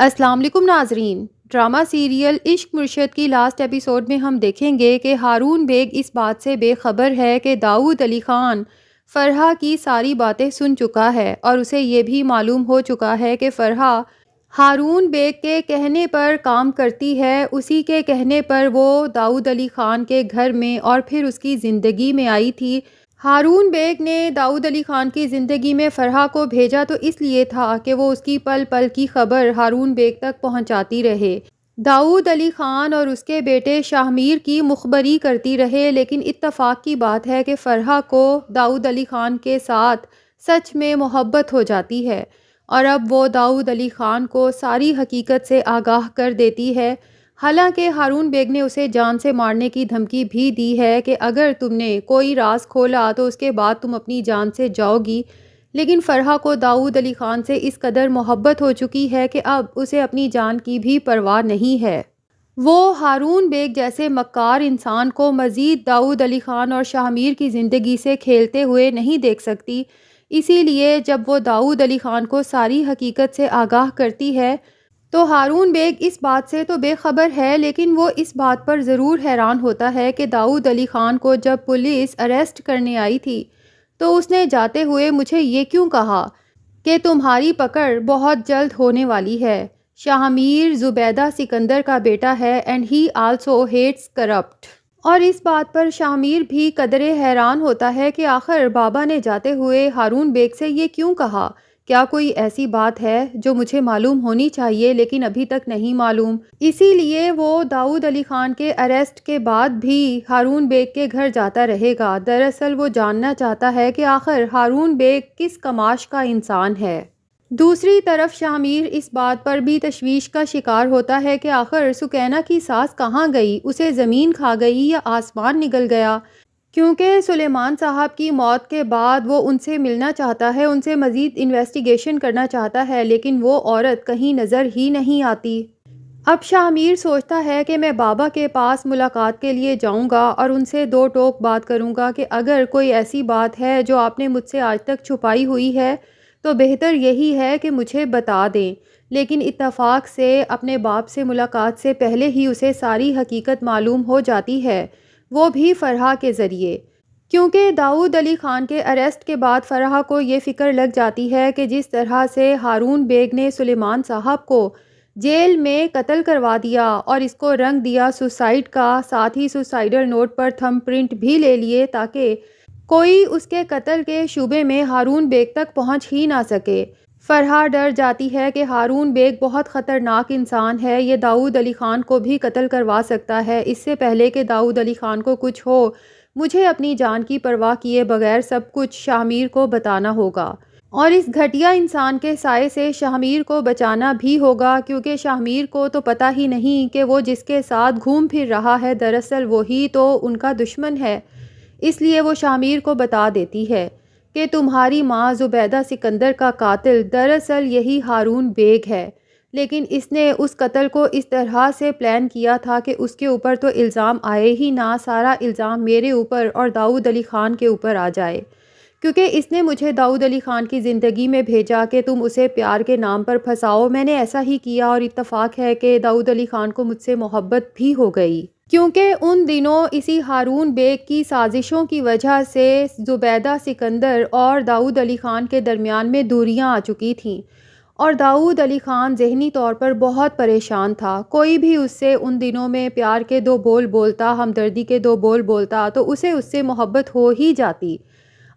السلام علیکم ناظرین، ڈرامہ سیریل عشق مرشد کی لاسٹ ایپیسوڈ میں ہم دیکھیں گے کہ ہارون بیگ اس بات سے بے خبر ہے کہ داؤد علی خان فرحہ کی ساری باتیں سن چکا ہے اور اسے یہ بھی معلوم ہو چکا ہے کہ فرحہ ہارون بیگ کے کہنے پر کام کرتی ہے، اسی کے کہنے پر وہ داؤد علی خان کے گھر میں اور پھر اس کی زندگی میں آئی تھی۔ ہارون بیگ نے داؤد علی خان کی زندگی میں فرحہ کو بھیجا تو اس لیے تھا کہ وہ اس کی پل پل کی خبر ہارون بیگ تک پہنچاتی رہے، داؤد علی خان اور اس کے بیٹے شاہ میر کی مخبری کرتی رہے۔ لیکن اتفاق کی بات ہے کہ فرحہ کو داؤد علی خان کے ساتھ سچ میں محبت ہو جاتی ہے اور اب وہ داؤد علی خان کو ساری حقیقت سے آگاہ کر دیتی ہے۔ حالانکہ ہارون بیگ نے اسے جان سے مارنے کی دھمکی بھی دی ہے کہ اگر تم نے کوئی راز کھولا تو اس کے بعد تم اپنی جان سے جاؤ گی، لیکن فرحہ کو داؤد علی خان سے اس قدر محبت ہو چکی ہے کہ اب اسے اپنی جان کی بھی پرواہ نہیں ہے۔ وہ ہارون بیگ جیسے مکار انسان کو مزید داؤد علی خان اور شاہ میر کی زندگی سے کھیلتے ہوئے نہیں دیکھ سکتی، اسی لیے جب وہ داؤد علی خان کو ساری حقیقت سے آگاہ کرتی ہے تو ہارون بیگ اس بات سے تو بے خبر ہے، لیکن وہ اس بات پر ضرور حیران ہوتا ہے کہ داؤد علی خان کو جب پولیس اریسٹ کرنے آئی تھی تو اس نے جاتے ہوئے مجھے یہ کیوں کہا کہ تمہاری پکڑ بہت جلد ہونے والی ہے۔ شاہ میر زبیدہ سکندر کا بیٹا ہے and he also hates corrupt, اور اس بات پر شاہ میر بھی قدرے حیران ہوتا ہے کہ آخر بابا نے جاتے ہوئے ہارون بیگ سے یہ کیوں کہا، کیا کوئی ایسی بات ہے جو مجھے معلوم ہونی چاہیے لیکن ابھی تک نہیں معلوم۔ اسی لیے وہ داؤد علی خان کے اریسٹ کے بعد بھی ہارون بیگ کے گھر جاتا رہے گا۔ دراصل وہ جاننا چاہتا ہے کہ آخر ہارون بیگ کس کماش کا انسان ہے۔ دوسری طرف شاہ میر اس بات پر بھی تشویش کا شکار ہوتا ہے کہ آخر سکینہ کی ساس کہاں گئی، اسے زمین کھا گئی یا آسمان نگل گیا، کیونکہ سلیمان صاحب کی موت کے بعد وہ ان سے ملنا چاہتا ہے، ان سے مزید انویسٹیگیشن کرنا چاہتا ہے، لیکن وہ عورت کہیں نظر ہی نہیں آتی۔ اب شاہ میر سوچتا ہے کہ میں بابا کے پاس ملاقات کے لیے جاؤں گا اور ان سے دو ٹوک بات کروں گا کہ اگر کوئی ایسی بات ہے جو آپ نے مجھ سے آج تک چھپائی ہوئی ہے تو بہتر یہی ہے کہ مجھے بتا دیں۔ لیکن اتفاق سے اپنے باپ سے ملاقات سے پہلے ہی اسے ساری حقیقت معلوم ہو جاتی ہے، وہ بھی فرحہ کے ذریعے، کیونکہ داؤد علی خان کے اریسٹ کے بعد فرحہ کو یہ فکر لگ جاتی ہے کہ جس طرح سے ہارون بیگ نے سلیمان صاحب کو جیل میں قتل کروا دیا اور اس کو رنگ دیا سوسائڈ کا، ساتھ ہی سوسائڈل نوٹ پر تھم پرنٹ بھی لے لیے تاکہ کوئی اس کے قتل کے شبے میں ہارون بیگ تک پہنچ ہی نہ سکے۔ فرحہ ڈر جاتی ہے کہ ہارون بیگ بہت خطرناک انسان ہے، یہ داؤد علی خان کو بھی قتل کروا سکتا ہے۔ اس سے پہلے کہ داؤد علی خان کو کچھ ہو، مجھے اپنی جان کی پرواہ کیے بغیر سب کچھ شاہ میر کو بتانا ہوگا، اور اس گھٹیا انسان کے سائے سے شاہ میر کو بچانا بھی ہوگا، کیونکہ شاہ میر کو تو پتہ ہی نہیں کہ وہ جس کے ساتھ گھوم پھر رہا ہے دراصل وہی تو ان کا دشمن ہے۔ اس لیے وہ شاہ میر کو بتا دیتی ہے کہ تمہاری ماں زبیدہ سکندر کا قاتل دراصل یہی ہارون بیگ ہے، لیکن اس نے اس قتل کو اس طرح سے پلان کیا تھا کہ اس کے اوپر تو الزام آئے ہی نہ، سارا الزام میرے اوپر اور داؤد علی خان کے اوپر آ جائے، کیونکہ اس نے مجھے داؤد علی خان کی زندگی میں بھیجا کہ تم اسے پیار کے نام پر پھنساؤ۔ میں نے ایسا ہی کیا اور اتفاق ہے کہ داؤد علی خان کو مجھ سے محبت بھی ہو گئی، کیونکہ ان دنوں اسی ہارون بیگ کی سازشوں کی وجہ سے زبیدہ سکندر اور داؤد علی خان کے درمیان میں دوریاں آ چکی تھیں اور داؤد علی خان ذہنی طور پر بہت پریشان تھا۔ کوئی بھی اس سے ان دنوں میں پیار کے دو بول بولتا، ہمدردی کے دو بول بولتا تو اسے اس سے محبت ہو ہی جاتی۔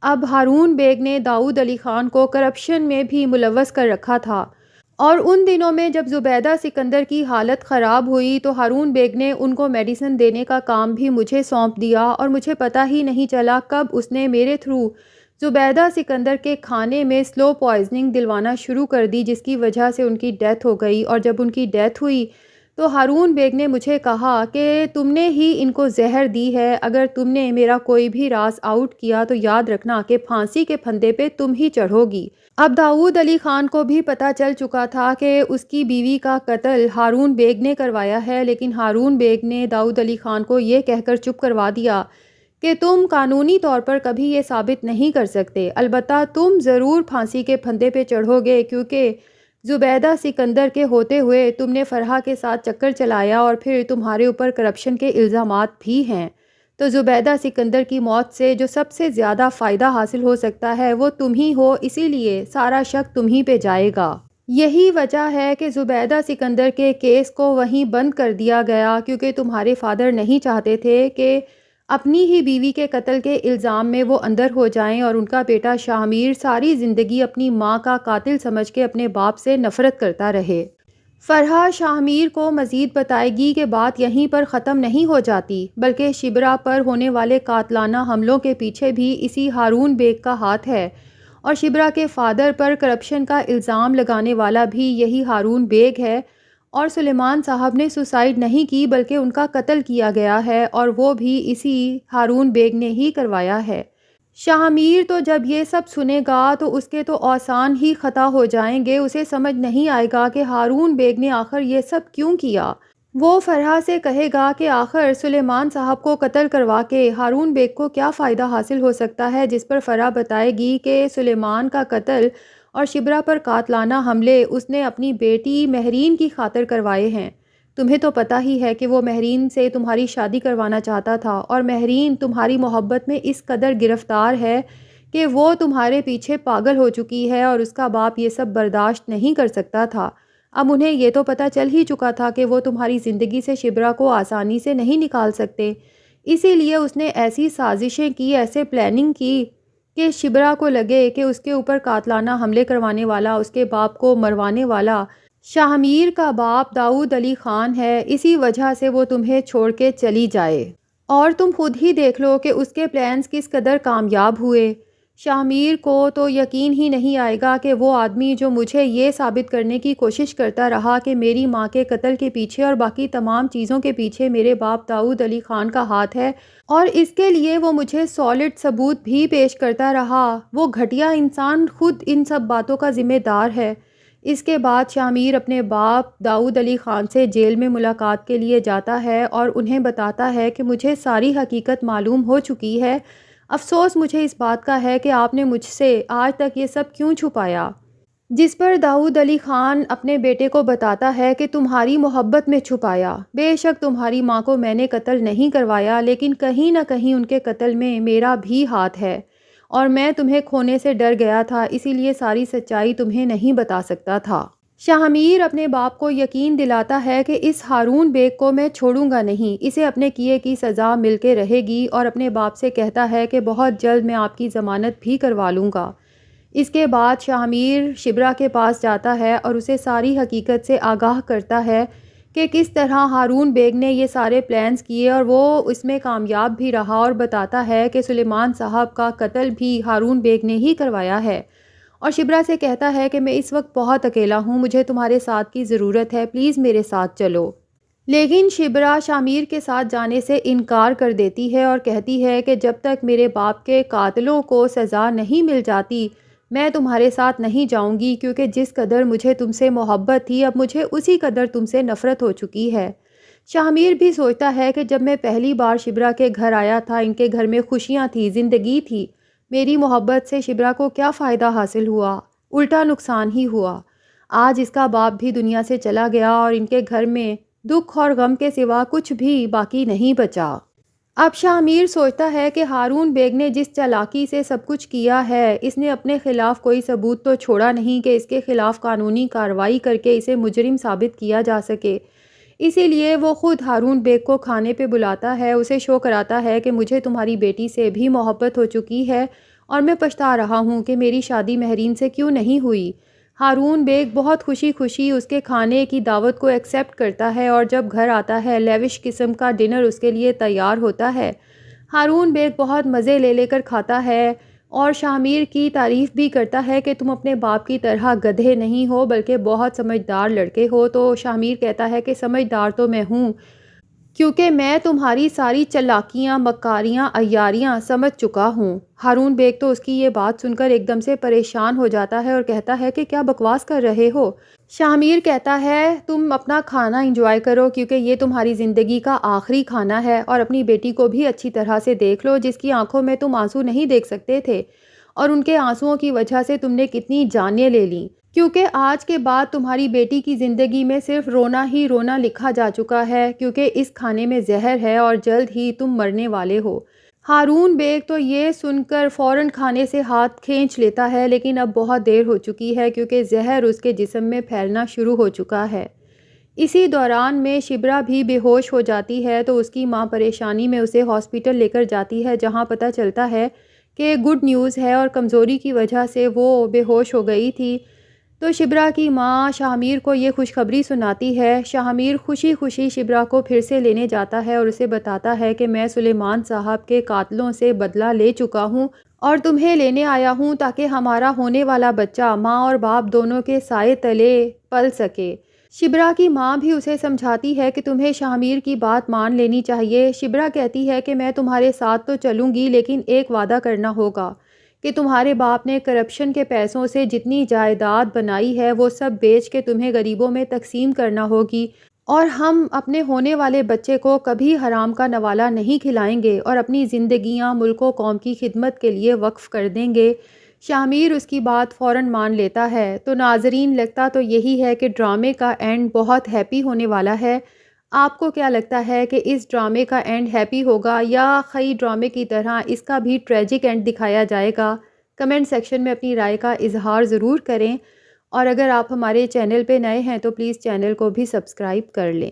اب ہارون بیگ نے داؤد علی خان کو کرپشن میں بھی ملوث کر رکھا تھا، اور ان دنوں میں جب زبیدہ سکندر کی حالت خراب ہوئی تو ہارون بیگ نے ان کو میڈیسن دینے کا کام بھی مجھے سونپ دیا، اور مجھے پتہ ہی نہیں چلا کب اس نے میرے تھرو زبیدہ سکندر کے کھانے میں سلو پوائزننگ دلوانا شروع کر دی، جس کی وجہ سے ان کی ڈیتھ ہو گئی۔ اور جب ان کی ڈیتھ ہوئی تو ہارون بیگ نے مجھے کہا کہ تم نے ہی ان کو زہر دی ہے، اگر تم نے میرا کوئی بھی راز آؤٹ کیا تو یاد رکھنا کہ پھانسی کے پھندے پہ تم ہی چڑھو گی۔ اب داؤد علی خان کو بھی پتہ چل چکا تھا کہ اس کی بیوی کا قتل ہارون بیگ نے کروایا ہے، لیکن ہارون بیگ نے داؤد علی خان کو یہ کہہ کر چپ کروا دیا کہ تم قانونی طور پر کبھی یہ ثابت نہیں کر سکتے، البتہ تم ضرور پھانسی کے پھندے پہ چڑھو گے، کیونکہ زبیدہ سکندر کے ہوتے ہوئے تم نے فرحہ کے ساتھ چکر چلایا اور پھر تمہارے اوپر کرپشن کے الزامات بھی ہیں، تو زبیدہ سکندر کی موت سے جو سب سے زیادہ فائدہ حاصل ہو سکتا ہے وہ تم ہی ہو، اسی لیے سارا شک تم ہی پہ جائے گا۔ یہی وجہ ہے کہ زبیدہ سکندر کے کیس کو وہیں بند کر دیا گیا، کیونکہ تمہارے فادر نہیں چاہتے تھے کہ اپنی ہی بیوی کے قتل کے الزام میں وہ اندر ہو جائیں اور ان کا بیٹا شاہ میر ساری زندگی اپنی ماں کا قاتل سمجھ کے اپنے باپ سے نفرت کرتا رہے۔ فرحہ شاہ میر کو مزید بتائے گی کہ بات یہیں پر ختم نہیں ہو جاتی، بلکہ شبرا پر ہونے والے قاتلانہ حملوں کے پیچھے بھی اسی ہارون بیگ کا ہاتھ ہے، اور شبرا کے فادر پر کرپشن کا الزام لگانے والا بھی یہی ہارون بیگ ہے، اور سلیمان صاحب نے سوسائیڈ نہیں کی بلکہ ان کا قتل کیا گیا ہے، اور وہ بھی اسی ہارون بیگ نے ہی کروایا ہے۔ شاہ میر تو جب یہ سب سنے گا تو اس کے تو اوسان ہی خطا ہو جائیں گے، اسے سمجھ نہیں آئے گا کہ ہارون بیگ نے آخر یہ سب کیوں کیا۔ وہ فرحہ سے کہے گا کہ آخر سلیمان صاحب کو قتل کروا کے ہارون بیگ کو کیا فائدہ حاصل ہو سکتا ہے، جس پر فرحہ بتائے گی کہ سلیمان کا قتل اور شبرا پر قاتلانہ حملے اس نے اپنی بیٹی مہرین کی خاطر کروائے ہیں۔ تمہیں تو پتہ ہی ہے کہ وہ مہرین سے تمہاری شادی کروانا چاہتا تھا، اور مہرین تمہاری محبت میں اس قدر گرفتار ہے کہ وہ تمہارے پیچھے پاگل ہو چکی ہے، اور اس کا باپ یہ سب برداشت نہیں کر سکتا تھا۔ اب انہیں یہ تو پتہ چل ہی چکا تھا کہ وہ تمہاری زندگی سے شبرا کو آسانی سے نہیں نکال سکتے، اسی لیے اس نے ایسی سازشیں کی، ایسے پلاننگ کی کہ شبرا کو لگے کہ اس کے اوپر قاتلانہ حملے کروانے والا، اس کے باپ کو مروانے والا شاہ میر کا باپ داؤد علی خان ہے، اسی وجہ سے وہ تمہیں چھوڑ کے چلی جائے۔ اور تم خود ہی دیکھ لو کہ اس کے پلانز کس قدر کامیاب ہوئے۔ شاہ میر کو تو یقین ہی نہیں آئے گا کہ وہ آدمی جو مجھے یہ ثابت کرنے کی کوشش کرتا رہا کہ میری ماں کے قتل کے پیچھے اور باقی تمام چیزوں کے پیچھے میرے باپ داؤد علی خان کا ہاتھ ہے، اور اس کے لیے وہ مجھے سالڈ ثبوت بھی پیش کرتا رہا، وہ گھٹیا انسان خود ان سب باتوں کا ذمہ دار ہے۔ اس کے بعد شاہ میر اپنے باپ داؤد علی خان سے جیل میں ملاقات کے لیے جاتا ہے اور انہیں بتاتا ہے کہ مجھے ساری حقیقت معلوم ہو چکی ہے، افسوس مجھے اس بات کا ہے کہ آپ نے مجھ سے آج تک یہ سب کیوں چھپایا۔ جس پر داؤد علی خان اپنے بیٹے کو بتاتا ہے کہ تمہاری محبت میں چھپایا، بے شک تمہاری ماں کو میں نے قتل نہیں کروایا، لیکن کہیں نہ کہیں ان کے قتل میں میرا بھی ہاتھ ہے، اور میں تمہیں کھونے سے ڈر گیا تھا، اسی لیے ساری سچائی تمہیں نہیں بتا سکتا تھا۔ شاہ میر اپنے باپ کو یقین دلاتا ہے کہ اس ہارون بیگ کو میں چھوڑوں گا نہیں، اسے اپنے کیے کی سزا مل کے رہے گی، اور اپنے باپ سے کہتا ہے کہ بہت جلد میں آپ کی ضمانت بھی کروا لوں گا۔ اس کے بعد شاہ میر شبرا کے پاس جاتا ہے اور اسے ساری حقیقت سے آگاہ کرتا ہے کہ کس طرح ہارون بیگ نے یہ سارے پلانز کیے، اور وہ اس میں کامیاب بھی رہا، اور بتاتا ہے کہ سلیمان صاحب کا قتل بھی ہارون بیگ نے ہی کروایا ہے، اور شبرا سے کہتا ہے کہ میں اس وقت بہت اکیلا ہوں، مجھے تمہارے ساتھ کی ضرورت ہے، پلیز میرے ساتھ چلو۔ لیکن شبرا شاہ میر کے ساتھ جانے سے انکار کر دیتی ہے اور کہتی ہے کہ جب تک میرے باپ کے قاتلوں کو سزا نہیں مل جاتی میں تمہارے ساتھ نہیں جاؤں گی، کیونکہ جس قدر مجھے تم سے محبت تھی اب مجھے اسی قدر تم سے نفرت ہو چکی ہے۔ شاہ میر بھی سوچتا ہے کہ جب میں پہلی بار شبرا کے گھر آیا تھا ان کے گھر میں خوشیاں تھی، زندگی تھی، میری محبت سے شبرا کو کیا فائدہ حاصل ہوا، الٹا نقصان ہی ہوا۔ آج اس کا باپ بھی دنیا سے چلا گیا اور ان کے گھر میں دکھ اور غم کے سوا کچھ بھی باقی نہیں بچا۔ اب شاہ میر سوچتا ہے کہ ہارون بیگ نے جس چالاکی سے سب کچھ کیا ہے، اس نے اپنے خلاف کوئی ثبوت تو چھوڑا نہیں کہ اس کے خلاف قانونی کارروائی کر کے اسے مجرم ثابت کیا جا سکے، اسی لیے وہ خود ہارون بیگ کو کھانے پہ بلاتا ہے، اسے شو کراتا ہے کہ مجھے تمہاری بیٹی سے بھی محبت ہو چکی ہے اور میں پچھتا رہا ہوں کہ میری شادی مہرین سے کیوں نہیں ہوئی۔ ہارون بیگ بہت خوشی خوشی اس کے کھانے کی دعوت کو ایکسیپٹ کرتا ہے، اور جب گھر آتا ہے لیوش قسم کا ڈنر اس کے لیے تیار ہوتا ہے۔ ہارون بیگ بہت مزے لے لے کر کھاتا ہے اور شاہ میر کی تعریف بھی کرتا ہے کہ تم اپنے باپ کی طرح گدھے نہیں ہو بلکہ بہت سمجھدار لڑکے ہو، تو شاہ میر کہتا ہے کہ سمجھدار تو میں ہوں، کیونکہ میں تمہاری ساری چالاکیاں، مکاریاں، عیاریاں سمجھ چکا ہوں۔ ہارون بیگ تو اس کی یہ بات سن کر ایک دم سے پریشان ہو جاتا ہے اور کہتا ہے کہ کیا بکواس کر رہے ہو۔ شاہ میر کہتا ہے تم اپنا کھانا انجوائے کرو کیونکہ یہ تمہاری زندگی کا آخری کھانا ہے، اور اپنی بیٹی کو بھی اچھی طرح سے دیکھ لو جس کی آنکھوں میں تم آنسو نہیں دیکھ سکتے تھے، اور ان کے آنسوؤں کی وجہ سے تم نے کتنی جانیں لے لیں۔ کیونکہ آج کے بعد تمہاری بیٹی کی زندگی میں صرف رونا ہی رونا لکھا جا چکا ہے، کیونکہ اس کھانے میں زہر ہے اور جلد ہی تم مرنے والے ہو۔ ہارون بیگ تو یہ سن کر فوراً کھانے سے ہاتھ کھینچ لیتا ہے، لیکن اب بہت دیر ہو چکی ہے کیونکہ زہر اس کے جسم میں پھیلنا شروع ہو چکا ہے۔ اسی دوران میں شبرا بھی بے ہوش ہو جاتی ہے تو اس کی ماں پریشانی میں اسے ہاسپٹل لے کر جاتی ہے، جہاں پتہ چلتا ہے کہ گڈ نیوز ہے اور کمزوری کی وجہ سے وہ بے ہوش ہو گئی تھی۔ تو شبرا کی ماں شاہ میر کو یہ خوشخبری سناتی ہے۔ شاہ میر خوشی خوشی شبرا کو پھر سے لینے جاتا ہے اور اسے بتاتا ہے کہ میں سلیمان صاحب کے قاتلوں سے بدلہ لے چکا ہوں اور تمہیں لینے آیا ہوں تاکہ ہمارا ہونے والا بچہ ماں اور باپ دونوں کے سائے تلے پل سکے۔ شبرا کی ماں بھی اسے سمجھاتی ہے کہ تمہیں شاہ میر کی بات مان لینی چاہیے۔ شبرا کہتی ہے کہ میں تمہارے ساتھ تو چلوں گی، لیکن ایک وعدہ کرنا ہوگا کہ تمہارے باپ نے کرپشن کے پیسوں سے جتنی جائیداد بنائی ہے وہ سب بیچ کے تمہیں غریبوں میں تقسیم کرنا ہوگی، اور ہم اپنے ہونے والے بچے کو کبھی حرام کا نوالا نہیں کھلائیں گے اور اپنی زندگیاں ملک و قوم کی خدمت کے لیے وقف کر دیں گے۔ شاہ میر اس کی بات فوراً مان لیتا ہے۔ تو ناظرین، لگتا تو یہی ہے کہ ڈرامے کا اینڈ بہت ہیپی ہونے والا ہے۔ آپ کو کیا لگتا ہے کہ اس ڈرامے کا اینڈ ہیپی ہوگا یا خی ڈرامے کی طرح اس کا بھی ٹریجک اینڈ دکھایا جائے گا؟ کمنٹ سیکشن میں اپنی رائے کا اظہار ضرور کریں، اور اگر آپ ہمارے چینل پہ نئے ہیں تو پلیز چینل کو بھی سبسکرائب کر لیں۔